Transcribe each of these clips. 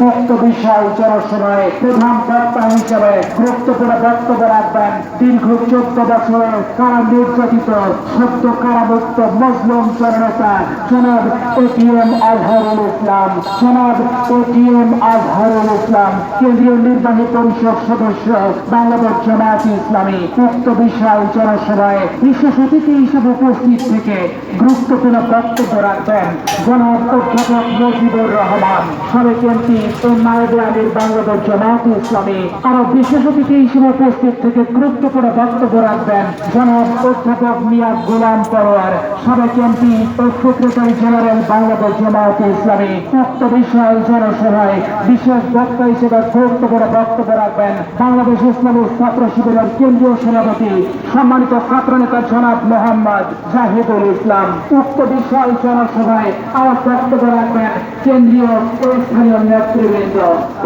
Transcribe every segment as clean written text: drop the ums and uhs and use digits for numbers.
উক্ত বিষয় জনসভায় প্রধান বক্তা হিসেবে গুরুত্বপূর্ণ বক্তব্য রাখবেন দীর্ঘ 14 বছরে কারা নির্যাতিত সদ্য কারামুক্ত মজলুম জননেতা জনাব এটিএম আজহারুল ইসলাম। জনাব এটিএম আজহারুল ইসলাম কেন্দ্রীয় নির্বাহী পরিষদ সদস্য, বাংলাদেশ জামায়াতে ইসলামী। উক্ত বিষয় জনসভায় বিশেষ অতিথি হিসেবে উপস্থিত থেকে গুরুত্বপূর্ণ বক্তব্য রাখবেন জনাব অধ্যাপক মুজিবুর রহমান, সাবেক এমপি ও নায়েবে আমির, বাংলাদেশ জামায়াতে ইসলামী। আরো বিশেষ অতিথি হিসেবে উপস্থিত থেকে গুরুত্বপূর্ণ বক্তব্য রাখবেন জনাব অধ্যাপক মিয়া গোলাম পরোয়ার, সাবেক এমপি ও সেক্রেটারি জেনারেল, বাংলাদেশ জামায়াতে ইসলামী। উক্ত বিষয় জনসভায় বিশেষ বক্তা হিসেবে গুরুত্বপূর্ণ বক্তব্য রাখবেন বাংলাদেশ ইসলামী ছাত্র শিবিরের কেন্দ্রীয় সভাপতি, সম্মানিত ছাত্রনেতা জনাব মোহাম্মদ জাহিদুল ইসলাম। উক্ত বিষয় জনসভায় আরো বক্তব্য রাখবেন কেন্দ্রীয় ও স্থানীয় নেতৃবৃন্দ।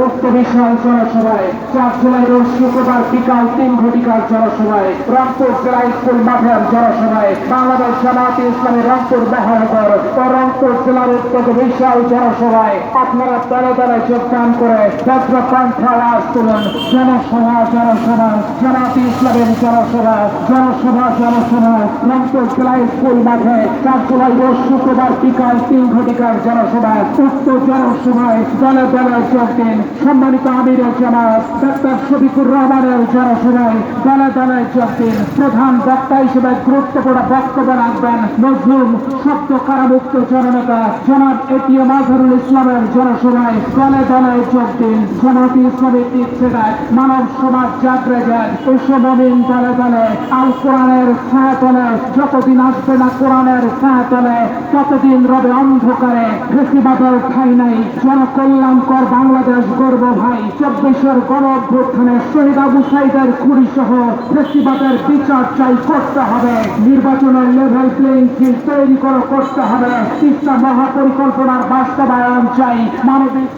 উক্ত বিষয় জনসভায় 4 জুলাই রোজ শুক্রবার বিকাল 3 ঘটিকার জনসভায় রংপুর জেলা স্কুল মাঠের জনসভায় বাংলাদেশ জামায়াতে ইসলামী রংপুর মহানগর ও রংপুর জেলার উদ্যোগে বিশাল জনসভায় আপনারা দলে দলে যোগদান করে বজ্রকণ্ঠে আওয়াজ তুলুন। জনসভা জনসভা জামায়াতে ইসলামের জনসভা জনসভা জনসভা রংপুর জেলা স্কুল মাঠে 4 জুলাই রোজ শুক্রবার বিকাল 3 ঘটিকার জনসভা। উক্ত জনসভায় দলে দলে যোগ দিন। সম্মানিত আমিরের জামাত ডাক্তার শফিকুর রহমানের জনসভায় দলে দলে যোগ দিন। প্রধান বক্তা হিসেবে গুরুত্বপূর্ণ বক্তব্য রাখবেন মজলুম সদ্য কারামুক্ত জননেতা জনাব এটিএম আজহারুল ইসলামের জনসভায় দলে দলে যোগ দিন। জামায়াতে ইসলামীর দিক থেকে মানব সমাজ জাগরে যান, মুমিন দলে দলে আল কোরআনের ছায়াতলে যতদিন আসবে না কোরআনের ছায়াতলে ততদিন রবে অন্ধকারে। ফেসিবাদের ঠাই নাই, জনকল্যাণকর বাংলাদেশ গর্ব ভাই। 24-এর গণ অভ্যুত্থানে শহীদ আবু সাঈদের খুনি সহ ফেসিবাদের বিচার চাই করতে হবে। নির্বাচনের লেভেল প্লেইং ফিল্ড তৈরি করতে হবে। তিস্তা মহাপরিকল্পনার বাস্তবায়ন চাই। মানবিক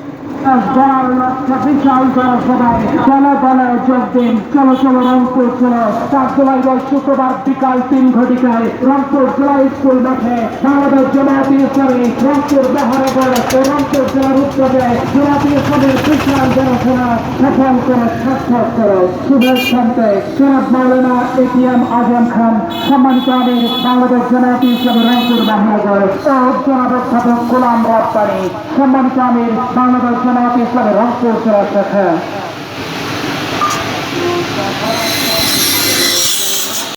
গড়ার লক্ষ্যে বিশাল জনসভায় দলে দলে যোগ দিন। চলো চলো রংপুর চলো। 4 জুলাই রোজ শুক্রবার বিকাল 3 ঘটিকায় রংপুর জেলা স্কুল মাঠে বাংলাদেশ জামায়াতে ইসলামী রংপুর মহানগর ও রংপুর জেলার উদ্যোগে জামায়াতে ইসলামের বিশাল জনসভা সফল করে সার্থক করো। শুভেচ্ছান্তে জনাব মাওলানা এটিএম আজম খান, সম্মানিত আমির, বাংলাদেশ জামায়াতে ইসলামী রংপুর মহানগর ও জনাব অধ্যাপক গোলাম রব্বানী, সম্মানিত আমির, বাংলাদেশ জামায়াতে ইসলামী রংপুর জেলা শাখা।